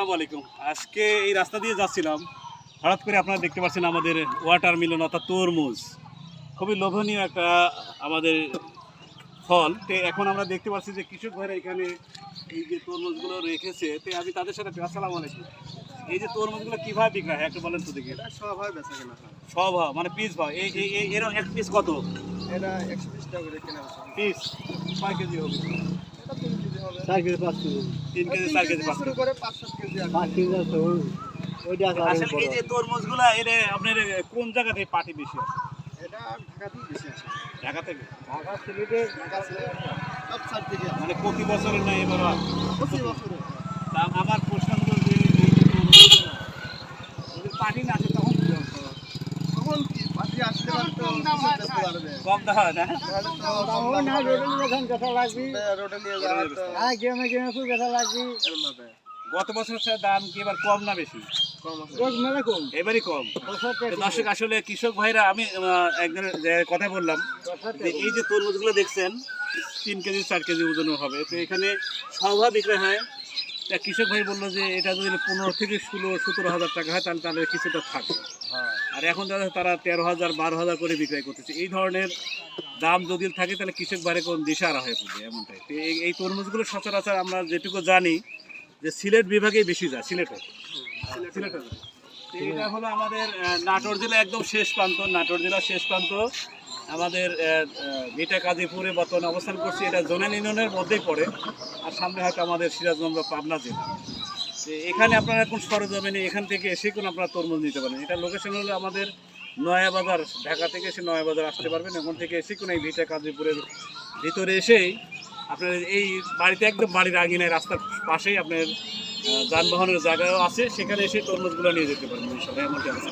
আসসালামু আলাইকুম। আজকে এই রাস্তা দিয়ে যাচ্ছিলাম, হঠাৎ করে আপনারা দেখতে পাচ্ছেন আমাদের ওয়াটারমেলন অর্থাৎ তরমুজ, খুবই লোভনীয় একটা আমাদের ফল। তো এখন আমরা দেখতে পাচ্ছি যে কৃষক ভাইরা এখানে এই যে তরমুজগুলো রেখেছে, তো আমি তাদের সাথে আসসালামু আলাইকুম, এই যে তরমুজগুলো কীভাবে বিক্রি হয় একটু বলেন তো দেখি। এটা সবাই বেচা কেনা হয়। সব হয় মানে পিস ভাই, এরকম এক পিস কত এটা 120 টাকা করে কেনা আছে। পিস? 6 কেজি হবে, এটা 3 কেজি হবে। 4 কেজি 5 কেজি 3 কেজি 4 কেজি 5 শুরু কেজি। করে 5-7 কেজি আছে। 5 কেজি আছে ওইটা আছে আরো আসলে এই বড়। যে তরমুজগুলো এটা আপনার কোন জায়গা থেকে পার্টি বেশি আছে? এটা ঢাকাতেই বেশি আছে। ঢাকা থেকে? ঢাকা সিলেটে ঢাকা সিলেট সব সাইড থেকে আছে। মানে প্রতি বছরের না এবার? প্রতি বছরে। তা আমার প্রশ্ন হলো যে এই যে তরমুজগুলো, যদি পার্টি না আসে তখন কি হবে? তখন কি পাটি আসলে তো কম দাম হয় পারবে। কম দাম হয় না? তাহলে তো দাম কম না দাম রোডে যখন কথা লাগবে রোডে নিয়ে যাওয়া তো আর গেমে খুব কথা লাগবে এরকম হবে। গত বছর দাম কি এবার কম না বেশি? কম আছে। রোজ মেলা কম এবারই কম। তো দর্শক আসলে কৃষক ভাইরা, আমি একজনের কথা বললাম যে এই যে তরমুজগুলো দেখছেন 3 কেজি 4 কেজি ওজনের হবে, তো এখানে সবা বিক্রয় হয়। তা কৃষক ভাই বললো যে এটা যদি 15 থেকে 17 হাজার টাকা হয় তাহলে তাদের কিছুটা থাকে, আর এখন তারা 13,000 12,000 করে বিক্রয় করতেছে। এই ধরনের দাম যদি থাকে তাহলে কৃষক ভাইরা কোন দিশাহারা হয়ে পড়বে এমনটাই। তো এই তরমুজগুলো সচরাচর আমরা যেটুকু জানি যে সিলেট বিভাগেই বেশি যায়, সিলেটে যায়। তো এটা হলো আমাদের নাটোর জেলা একদম শেষ প্রান্ত, নাটোর জেলার শেষ প্রান্ত আমাদের ভিটা কাজীপুরে বর্তমানে অবস্থান করছি। এটা জোনাল ইউনিয়নের মধ্যেই পড়ে, আর সামনে হয়তো আমাদের সিরাজগঞ্জ বা পাবনা জেলা। তো এখানে আপনারা এখন সরজমিনে এখান থেকে এসে কোনো আপনারা তরমুজ নিতে পারেন। এটা লোকেশন হলো আমাদের নয়াবাজার, ঢাকা থেকে এসে নয়াবাজার আসতে পারবেন। এখন থেকে এসে কোনো এই ভিটা কাজীপুরের ভিতরে এসেই আপনার এই বাড়িতে একদম বাড়ির আঙিনায় রাস্তার পাশেই আপনার যানবাহনের জায়গাও আছে, সেখানে এসে তরমুজগুলো নিয়ে যেতে পারবেন। ইনশাআল্লাহ এমনটি আছে।